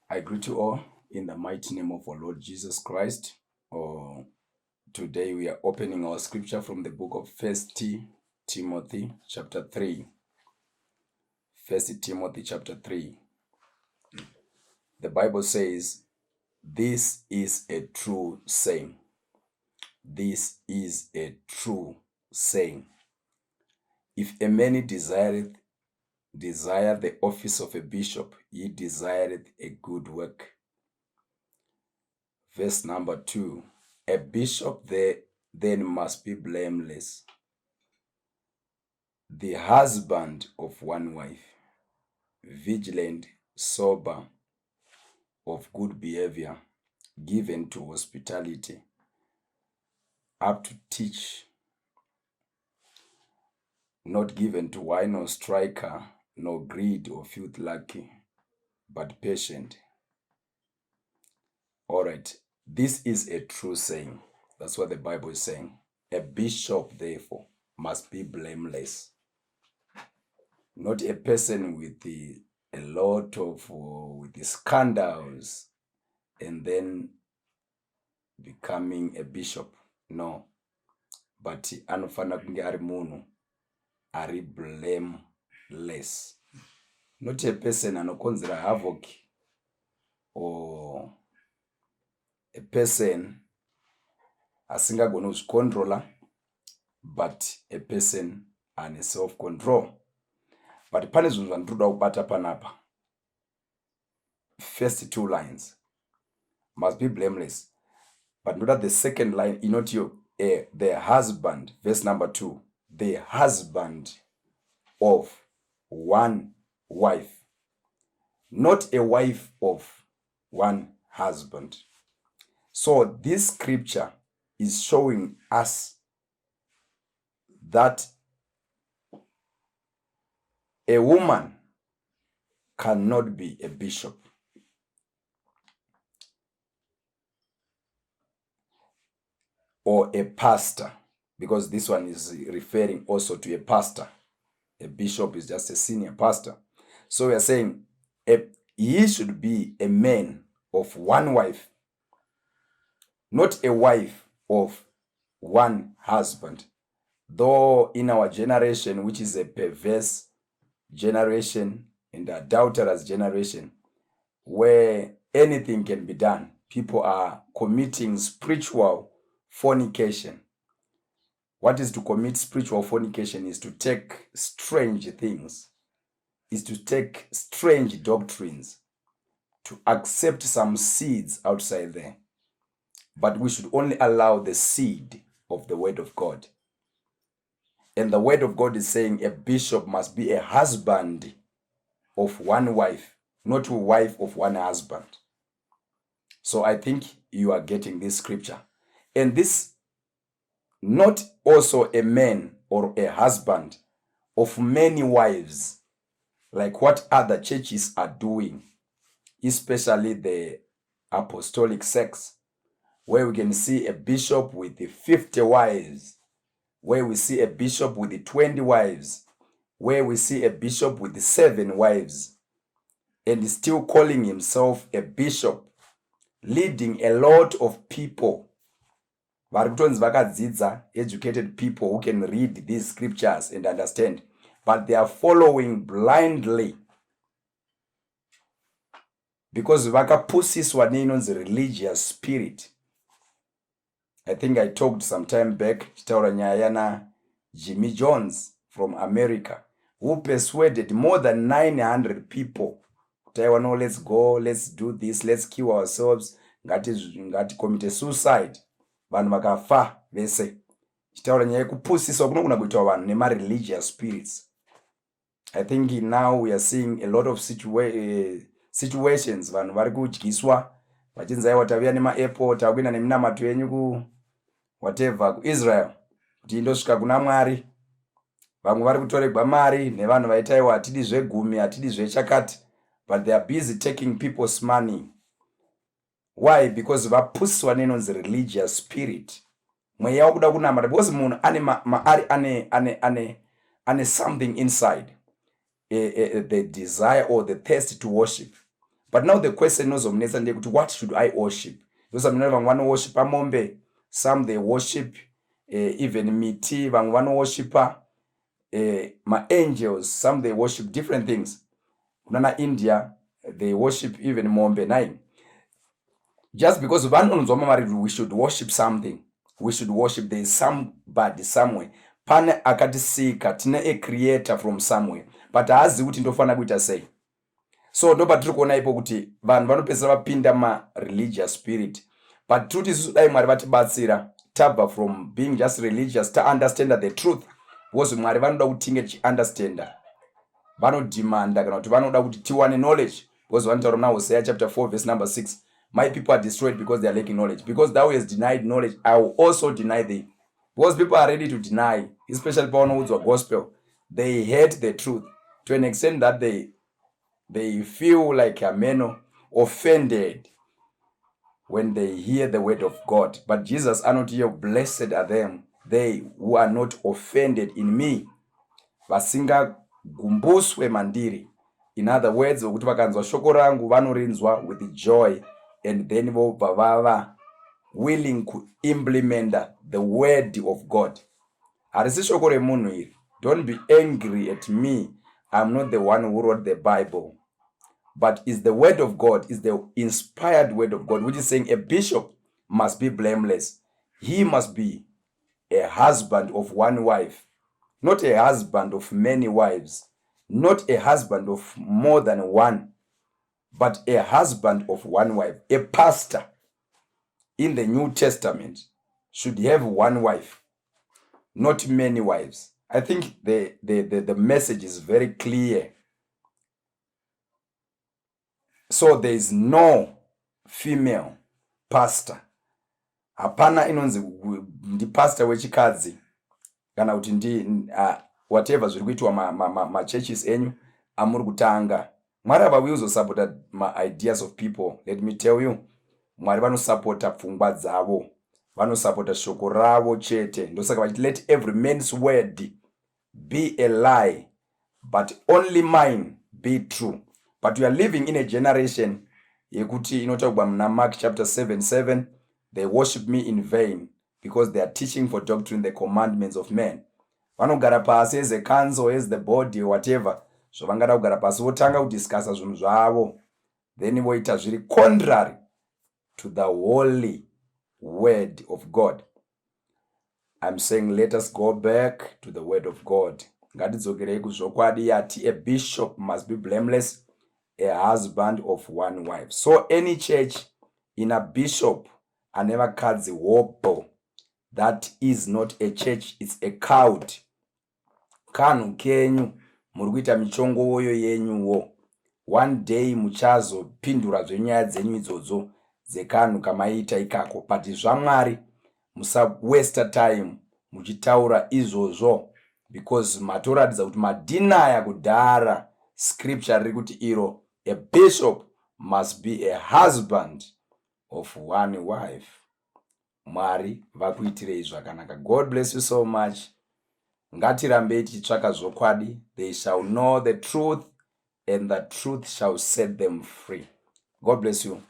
I greet you all in the mighty name of our Lord Jesus Christ. Today we are opening our scripture from the book of 1 Timothy chapter 3. 1 Timothy chapter 3. The Bible says, this is a true saying. This is a true saying. If a man desire the office of a bishop, he desireth a good work. Verse number 2. A bishop then must be blameless, the husband of one wife, vigilant, sober, of good behavior, given to hospitality, up to teach, not given to wine or striker, nor greed or filth lacking, but patient. All right, this is a true saying. That's what the Bible is saying. A bishop, therefore, must be blameless. Not a person with a lot of with the scandals and then becoming a bishop. No. But anofana kunge ari munhu ari blameless. Not a person anokonzera havoc or a person asingagoni kuzvicontrola, but a person ane self-control. But pane zvinhu zvandiroda kubata panapa. First two lines must be blameless. But note that the second line, the husband, verse number 2, the husband of one wife, not a wife of one husband. So this scripture is showing us that a woman cannot be a bishop. Or a pastor, because this one is referring also to a pastor. A bishop is just a senior pastor. So we are saying he should be a man of one wife, not a wife of one husband. Though in our generation, which is a perverse generation and adulterous generation, where anything can be done, people are committing spiritual fornication. What is to commit spiritual fornication is to take strange things, is to take strange doctrines, to accept some seeds outside there. But we should only allow the seed of the word of God. And the word of God is saying a bishop must be a husband of one wife, not a wife of one husband. So I think you are getting this scripture. And this, not also a man or a husband of many wives, like what other churches are doing, especially the apostolic sects, where we can see a bishop with 50 wives, where we see a bishop with 20 wives, where we see a bishop with 7 wives, and still calling himself a bishop, leading a lot of people. Educated people who can read these scriptures and understand, but they are following blindly because vakapusiswa neinonzi religious spirit. I think I talked some time back chitaura nyaya yana Jimmy Jones from America, who persuaded more than 900 people. No, let's go, let's do this, let's kill ourselves, ngati commit suicide. Vanhu vakafa vese. Chitaura nyaya yekupusiswa kunogona kuitwa vanhu nema-religious spirits. I think now we are seeing a lot of situations vanhu vari kudyiswa vachinzi aiwa tavuya nema-airport akuenda neminamato yenyu whatever kuIsrael kuti indosvika kuna Mwari. Vamwe vari kutoregwa mari nevanhu vaitaiwa hatidi zvegumi hatidi zvechakati, but they are busy taking people's money. Why? Because vapusiswa nenonzi religious spirit. Mweya wakuda kunamata, because munhu ane something inside, the desire or the thirst to worship. But now the question is, what should I worship? Because I'm never want to worship a mombe. Some they worship even miti, one worshiper, my angels. Some they worship different things. Nana India, they worship even mombe 9. Just because we should worship something, we should worship. There is somebody somewhere. Pane akatisika tine a creator from somewhere, but haazi kuti ndofana kuita sei. So ndopa tiri kuona ipo kuti vanhu vanopedzisira vapinda religious spirit, but truth is dai Mwari vatibatsira tabva from being just religious to understand the truth, because Mwari vanoda kuti tinge tichiunderstanda, vanodimanda kana kuti vanoda kuti tiwane knowledge, because vanotaura muna Hosea chapter 4 verse number 6, my people are destroyed because they are lacking knowledge. Because thou hast denied knowledge, I will also deny thee. Because people are ready to deny, especially people who gospel, they hate the truth to an extent that they feel like a man offended when they hear the word of God. But Jesus are not here. Blessed are them, they who are not offended in me. Vasinga gumbuswe mandiri. In other words, ukuthi vakanzwa shoko rangu vanorinzwa with joy, and then vava willing to implement the word of God. Harisi shoko remunhu iri. Don't be angry at me. I'm not the one who wrote the Bible. But it's the word of God, it's the inspired word of God, which is saying a bishop must be blameless. He must be a husband of one wife, not a husband of many wives, not a husband of more than one, but a husband of one wife. A pastor in the New Testament should have one wife, not many wives. I think the message is very clear. So there is no female pastor. Hapana inonzi ndi pastor wechikadzi kana kuti ndi whatever zviri kuitwa ma churches enyu amuri kutanga. Mwari havauzosupport my ideas of people. Let me tell you, Mwari vanosupporta pfungwa dzavo, vanosupporta shoko ravo chete. Ndosaka vachiti let every man's word be a lie, but only mine be true. But we are living in a generation yekuti inotaurwa muna Mark chapter 7:7, they worship me in vain because they are teaching for doctrine the commandments of men. Vanogara pasi as a council, as the body, whatever, so vangada kugara pasi votanga kudiscussa zvinhu zvavo, then voita zviri contrary to the holy word of God. I'm saying let us go back to the word of God. Ngatidzokerei kuzvokwadi yati a bishop must be blameless, a husband of one wife. So any church in a bishop never cuts the hope. That is not a church, it's a cult. Kanhu kenyu murikuita michongoyo yenyuwo. One day muchazopindura zvenyaya dzenyu idzodzo dzekanhu kamaita ikako. But zvamwari musa waste time muchitaura izvozvo, because matoratidza kuti madinaya kudhara scripture riri kuti iro a bishop must be a husband of one wife. Mwari vakuitirei zvakanaka. God bless you so much. Ngatirambei tichitsvaka zvokwadi. They shall know the truth, and the truth shall set them free. God bless you.